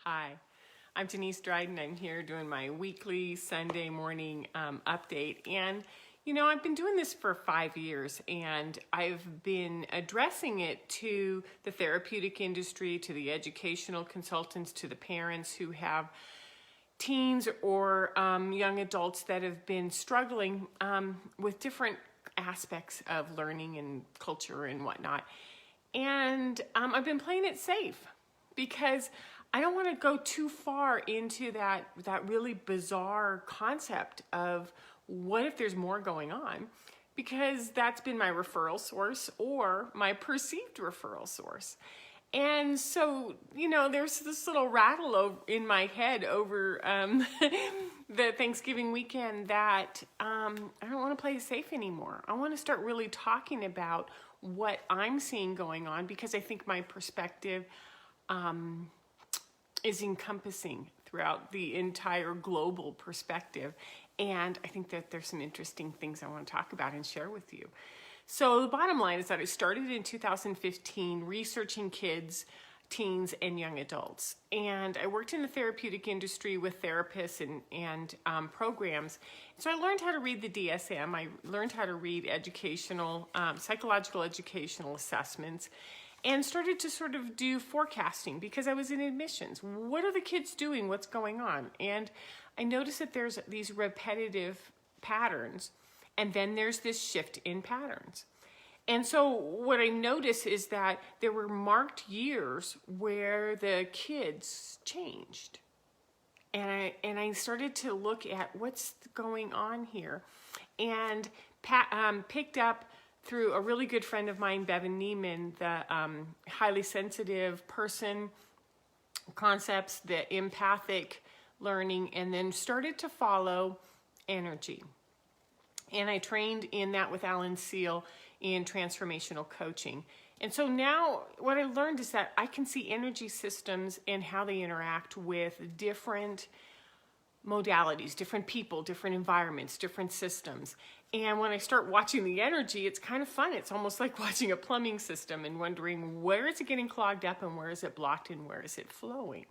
Hi, I'm Denise Dryden. I'm here doing my weekly Sunday morning update. And, I've been doing this for 5 years, and I've been addressing it to the therapeutic industry, to the educational consultants, to the parents who have teens or young adults that have been struggling with different aspects of learning and culture and whatnot. And I've been playing it safe because I don't want to go too far into that really bizarre concept of what if there's more going on, because that's been my referral source or my perceived referral source. And so, there's this little rattle in my head over the Thanksgiving weekend that I don't want to play it safe anymore. I want to start really talking about what I'm seeing going on, because I think my perspective is encompassing throughout the entire global perspective. And I think that there's some interesting things I want to talk about and share with you. So the bottom line is that I started in 2015 researching kids, teens, and young adults. And I worked in the therapeutic industry with therapists and programs. So I learned how to read the DSM. I learned how to read psychological educational assessments, and started to sort of do forecasting because I was in admissions. What are the kids doing? What's going on? And I noticed that there's these repetitive patterns, and then there's this shift in patterns. And so what I noticed is that there were marked years where the kids changed. And I started to look at what's going on here, and picked up through a really good friend of mine, Bevan Neiman, the highly sensitive person concepts, the empathic learning, and then started to follow energy. And I trained in that with Alan Seal in transformational coaching. And so now what I learned is that I can see energy systems and how they interact with different modalities, different people, different environments, different systems. And when I start watching the energy, it's kind of fun. It's almost like watching a plumbing system and wondering, where is it getting clogged up and where is it blocked and where is it flowing?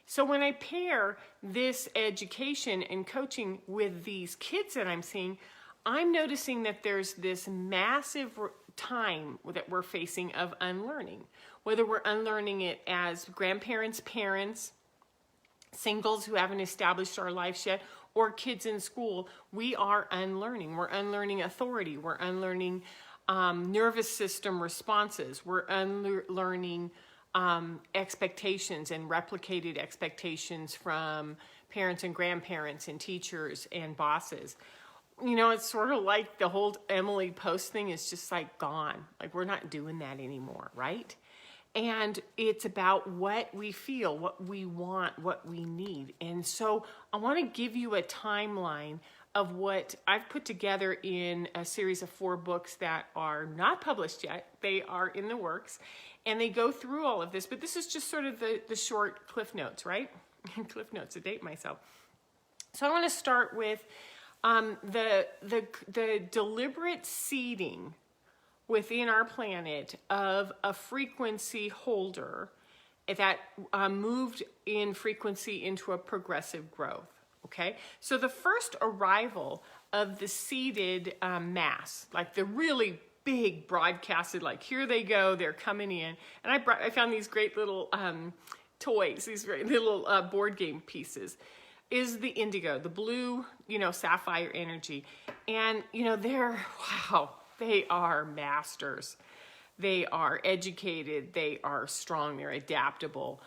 So when I pair this education and coaching with these kids that I'm seeing, I'm noticing that there's this massive time that we're facing of unlearning, whether we're unlearning it as grandparents, parents, singles who haven't established our lives yet, or kids in school. We are unlearning. We're unlearning authority. We're unlearning nervous system responses. We're unlearning expectations and replicated expectations from parents and grandparents and teachers and bosses. It's sort of like the whole Emily Post thing is just like gone. Like, we're not doing that anymore, right? And it's about what we feel, what we want, what we need. And so I want to give you a timeline of what I've put together in a series of 4 books that are not published yet. They are in the works, and they go through all of this. But this is just sort of the short cliff notes, right? Cliff notes to date myself. So I want to start with the deliberate seeding within our planet of a frequency holder that moved in frequency into a progressive growth, okay? So the first arrival of the seeded mass, like the really big broadcasted, like, here they go, they're coming in. And I found these great little toys, these great little board game pieces, is the indigo, the blue, sapphire energy. And, they are masters. They are educated. They are strong. They're adaptable.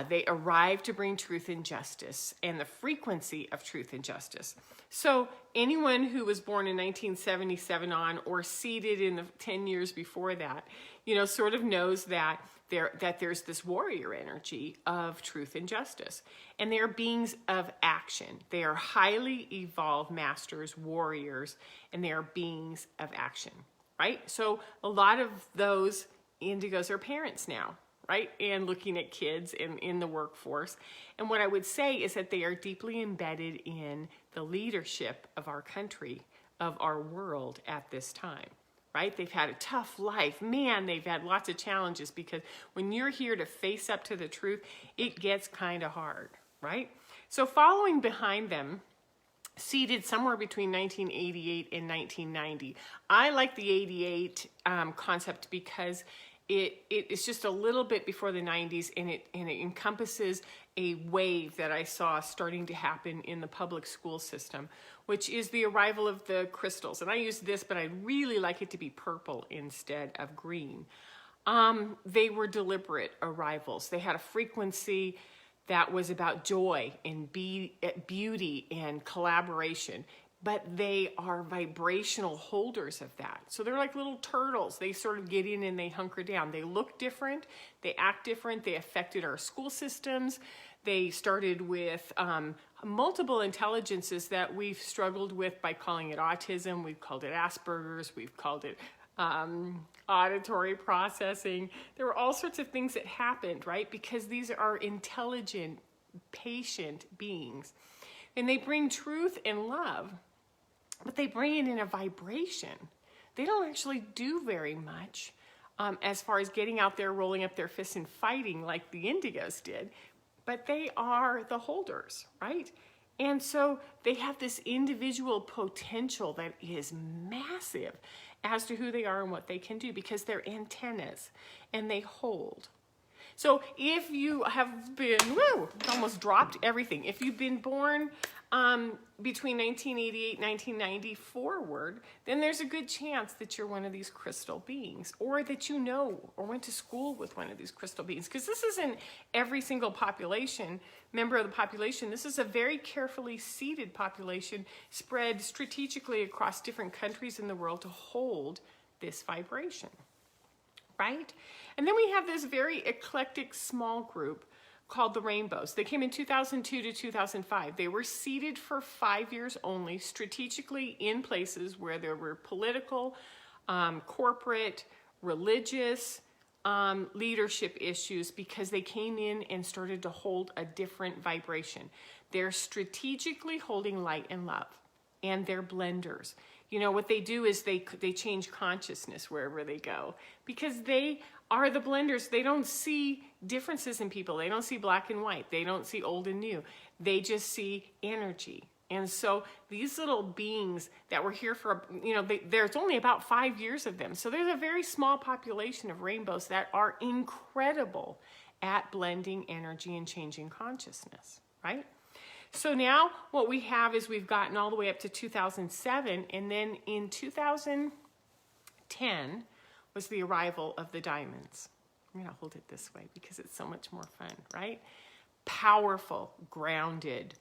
They arrive to bring truth and justice and the frequency of truth and justice. So anyone who was born in 1977 on or seeded in the 10 years before that, sort of knows that there's this warrior energy of truth and justice. And they are beings of action. They are highly evolved masters, warriors, and they are beings of action, right? So a lot of those indigos are parents now, right? And looking at kids in the workforce. And what I would say is that they are deeply embedded in the leadership of our country, of our world at this time, right? They've had a tough life. Man, they've had lots of challenges, because when you're here to face up to the truth, it gets kind of hard, right? So following behind them, seated somewhere between 1988 and 1990. I like the 88 concept because it's just a little bit before the 90s, and it encompasses a wave that I saw starting to happen in the public school system, which is the arrival of the crystals. And I use this, but I really like it to be purple instead of green. They were deliberate arrivals. They had a frequency that was about joy and beauty and collaboration, but they are vibrational holders of that. So they're like little turtles. They sort of get in and they hunker down. They look different, they act different, they affected our school systems. They started with multiple intelligences that we've struggled with by calling it autism. We've called it Asperger's, we've called it auditory processing. There were all sorts of things that happened, right? Because these are intelligent, patient beings. And they bring truth and love, but they bring it in a vibration. They don't actually do very much as far as getting out there, rolling up their fists and fighting like the Indigos did, but they are the holders, right? And so they have this individual potential that is massive as to who they are and what they can do, because they're antennas and they hold. So if you have been, almost dropped everything. If you've been born between 1988 and 1990 forward, then there's a good chance that you're one of these crystal beings, or that you know or went to school with one of these crystal beings. Because this isn't every single member of the population. This is a very carefully seeded population spread strategically across different countries in the world to hold this vibration, right? And then we have this very eclectic small group called the Rainbows. They came in 2002 to 2005. They were seated for 5 years only, strategically in places where there were political, corporate, religious, leadership issues, because they came in and started to hold a different vibration. They're strategically holding light and love, and they're blenders. You know, what they do is they change consciousness wherever they go, because they are the blenders. They don't see differences in people. They don't see black and white. They don't see old and new. They just see energy. And so these little beings that were here for, there's only about 5 years of them. So there's a very small population of rainbows that are incredible at blending energy and changing consciousness, right? So now what we have is we've gotten all the way up to 2007, and then in 2010 was the arrival of the diamonds. I'm going to hold it this way because it's so much more fun, right? Powerful, grounded,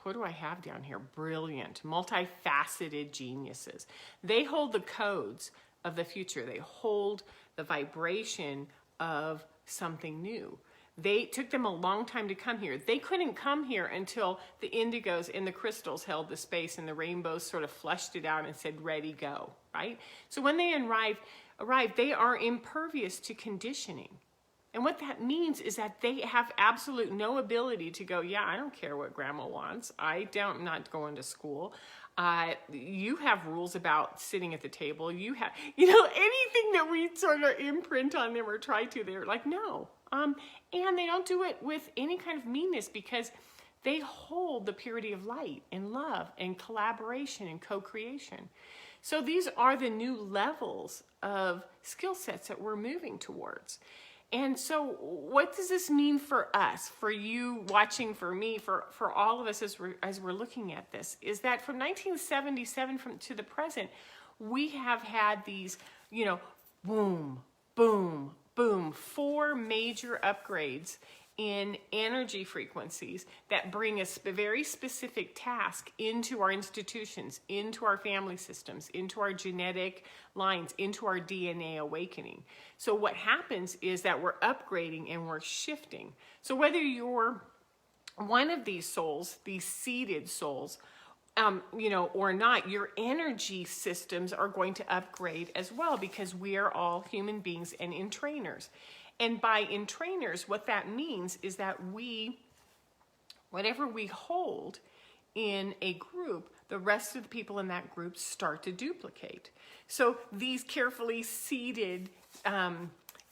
what do I have down here? Brilliant, multifaceted geniuses. They hold the codes of the future. They hold the vibration of something new. They took them a long time to come here. They couldn't come here until the Indigos and the crystals held the space, and the rainbows sort of fleshed it out and said, ready, go, right? So when they arrive, they are impervious to conditioning. And what that means is that they have absolute no ability to go, yeah, I don't care what grandma wants. I'm not going to school. You have rules about sitting at the table. You have, anything that we sort of imprint on them or try to, they're like, no. And they don't do it with any kind of meanness, because they hold the purity of light and love and collaboration and co-creation. So these are the new levels of skill sets that we're moving towards. And so what does this mean for us, for you watching, for me, for all of us as we're looking at this, is that from 1977 to the present, we have had these, boom, boom, boom, 4 major upgrades in energy frequencies that bring a very specific task into our institutions, into our family systems, into our genetic lines, into our DNA awakening. So what happens is that we're upgrading and we're shifting. So whether you're one of these souls, these seeded souls, or not, your energy systems are going to upgrade as well, because we are all human beings and entrainers. And by entrainers, what that means is that whatever we hold in a group, the rest of the people in that group start to duplicate. So these carefully seeded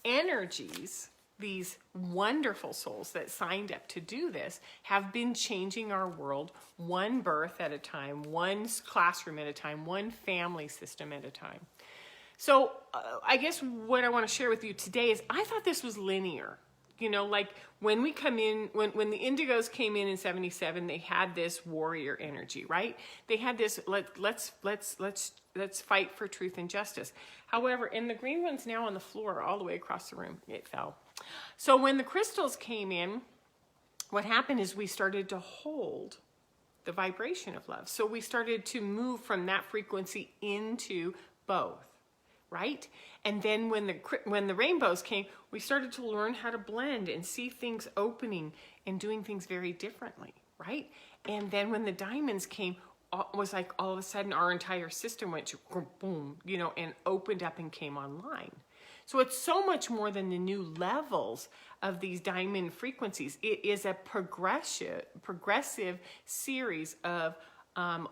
energies, these wonderful souls that signed up to do this, have been changing our world one birth at a time, one classroom at a time, one family system at a time. So I guess what I want to share with you today is I thought this was linear. You know, like when we come in, when the Indigos came in 77, they had this warrior energy, right? They had this, let's fight for truth and justice. However, and the green one's now on the floor all the way across the room. It fell. So when the crystals came in, what happened is we started to hold the vibration of love. So we started to move from that frequency into both. Right? And then when the rainbows came, we started to learn how to blend and see things opening and doing things very differently, right? And then when the diamonds came, it was like all of a sudden our entire system went to boom, you know, and opened up and came online. So it's so much more than the new levels of these diamond frequencies. It is a progressive series of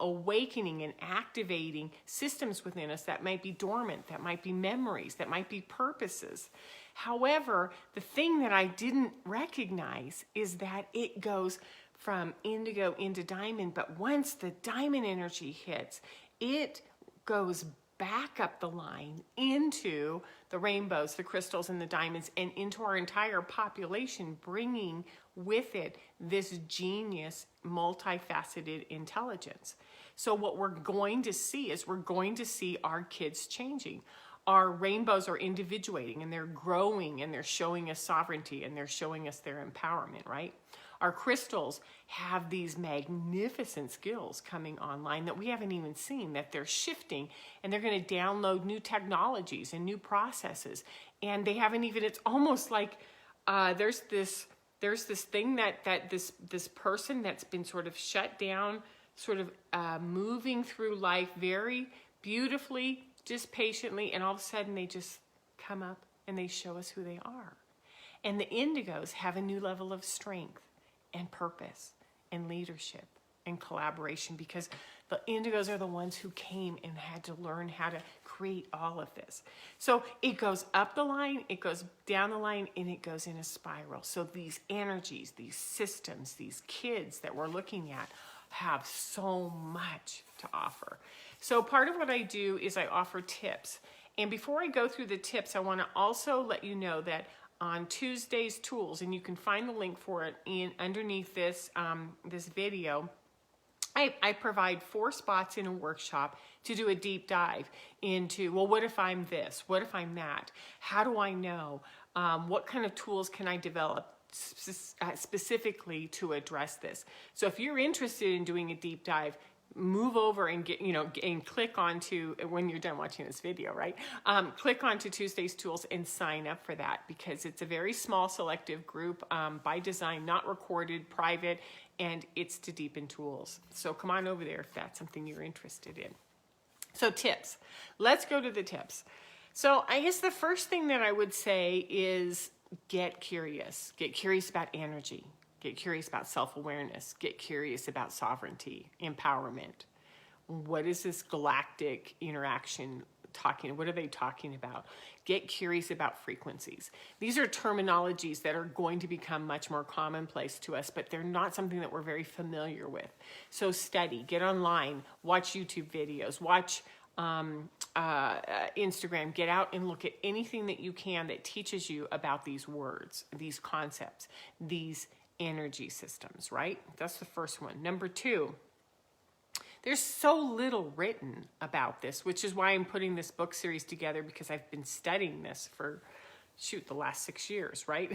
awakening and activating systems within us that might be dormant, that might be memories, that might be purposes. However, the thing that I didn't recognize is that it goes from indigo into diamond, but once the diamond energy hits, it goes back up the line into the rainbows, the crystals, and the diamonds, and into our entire population, bringing with it this genius, multifaceted intelligence. So what we're going to see is we're going to see our kids changing. Our rainbows are individuating, and they're growing, and they're showing us sovereignty, and they're showing us their empowerment, right? Our crystals have these magnificent skills coming online that we haven't even seen, that they're shifting, and they're going to download new technologies and new processes. And they haven't even, it's almost like there's this thing that this person that's been sort of shut down, sort of moving through life very beautifully, just patiently, and all of a sudden they just come up and they show us who they are. And the Indigos have a new level of strength and purpose and leadership and collaboration, because the Indigos are the ones who came and had to learn how to create all of this. So it goes up the line, it goes down the line, and it goes in a spiral. So these energies, these systems, these kids that we're looking at have so much to offer. So part of what I do is I offer tips. And before I go through the tips, I want to also let you know that on Tuesday's tools, and you can find the link for it underneath this this video, I provide 4 spots in a workshop to do a deep dive into, well, what if I'm this? What if I'm that? How do I know? What kind of tools can I develop specifically to address this? So if you're interested in doing a deep dive, move over and get, and click onto, when you're done watching this video, right? Click onto Tuesday's tools and sign up for that, because it's a very small selective group, by design, not recorded, private, and it's to deepen tools. So come on over there if that's something you're interested in. So tips, let's go to the tips. So I guess the first thing that I would say is get curious about energy. Get curious about self-awareness. Get curious about sovereignty, empowerment. What is this galactic interaction talking? What are they talking about? Get curious about frequencies. These are terminologies that are going to become much more commonplace to us, but they're not something that we're very familiar with. So study, get online, watch YouTube videos, watch Instagram, get out and look at anything that you can that teaches you about these words, these concepts, these energy systems, right? That's the first one. Number 2, there's so little written about this, which is why I'm putting this book series together, because I've been studying this for, the last 6 years, right?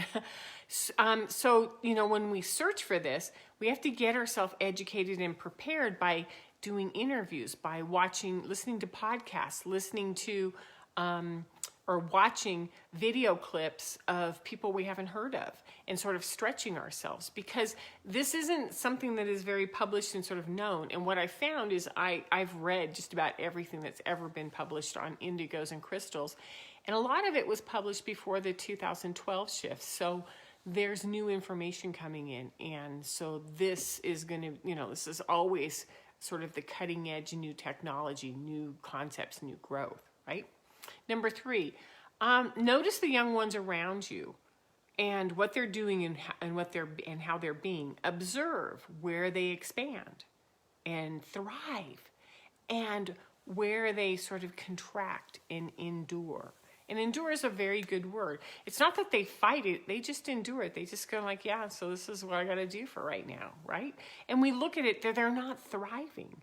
So, when we search for this, we have to get ourselves educated and prepared by doing interviews, by listening to podcasts, listening to, or watching video clips of people we haven't heard of, and sort of stretching ourselves, because this isn't something that is very published and sort of known. And what I found is I've read just about everything that's ever been published on indigos and crystals, and a lot of it was published before the 2012 shift. So there's new information coming in. And so this is going to, this is always sort of the cutting edge, new technology, new concepts, new growth, right? Number 3, notice the young ones around you and what they're doing and how they're being. Observe where they expand and thrive, and where they sort of contract and endure. And endure is a very good word. It's not that they fight it, they just endure it. They just go like, yeah, so this is what I got to do for right now, right? And we look at it, they're not thriving.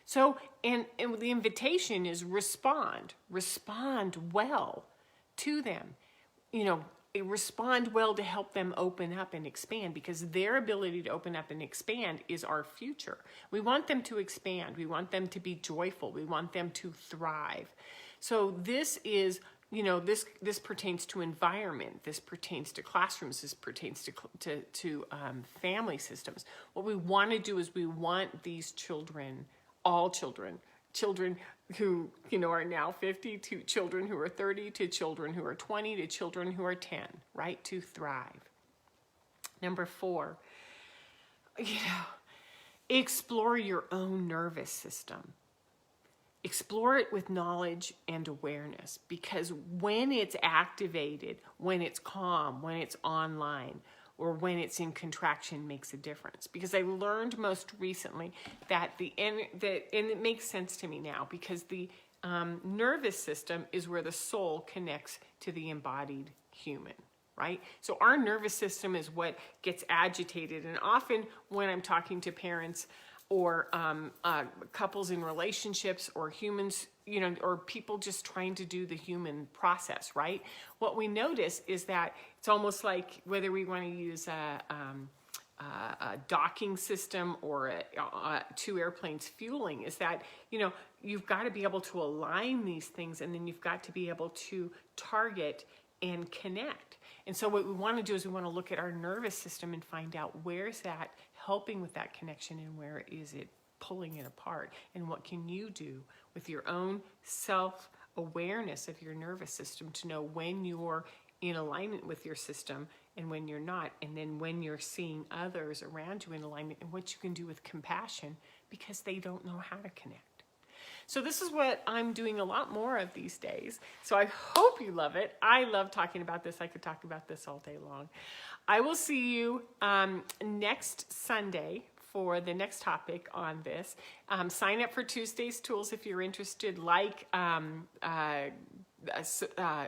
So, and the invitation is respond well to them. Respond well to help them open up and expand, because their ability to open up and expand is our future. We want them to expand. We want them to be joyful. We want them to thrive. So this is, this pertains to environment. This pertains to classrooms. This pertains to family systems. What we want to do is we want these children, all children who, are now 50, to children who are 30, to children who are 20, to children who are 10, right? To thrive. Number 4, explore your own nervous system. Explore it with knowledge and awareness, because when it's activated, when it's calm, when it's online, or when it's in contraction, makes a difference. Because I learned most recently that and it makes sense to me now, because the nervous system is where the soul connects to the embodied human, right? So our nervous system is what gets agitated. And often when I'm talking to parents or couples in relationships, or humans, or people just trying to do the human process, right? What we notice is that it's almost like whether we want to use a docking system or two airplanes fueling, is that, you've got to be able to align these things, and then you've got to be able to target and connect. And so what we want to do is we want to look at our nervous system and find out where's that helping with that connection, and where is it pulling it apart, and what can you do with your own self-awareness of your nervous system to know when you're in alignment with your system and when you're not, and then when you're seeing others around you in alignment, and what you can do with compassion because they don't know how to connect. So this is what I'm doing a lot more of these days. So I hope you love it. I love talking about this. I could talk about this all day long. I will see you next Sunday for the next topic on this. Sign up for Tuesday's Tools if you're interested.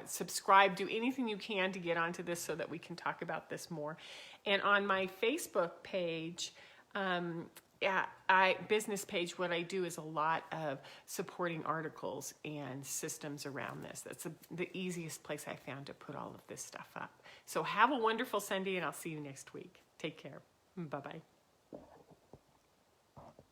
Subscribe, do anything you can to get onto this so that we can talk about this more. And on my Facebook page, business page, what I do is a lot of supporting articles and systems around this. That's the easiest place I found to put all of this stuff up. So have a wonderful Sunday, and I'll see you next week. Take care. Bye-bye.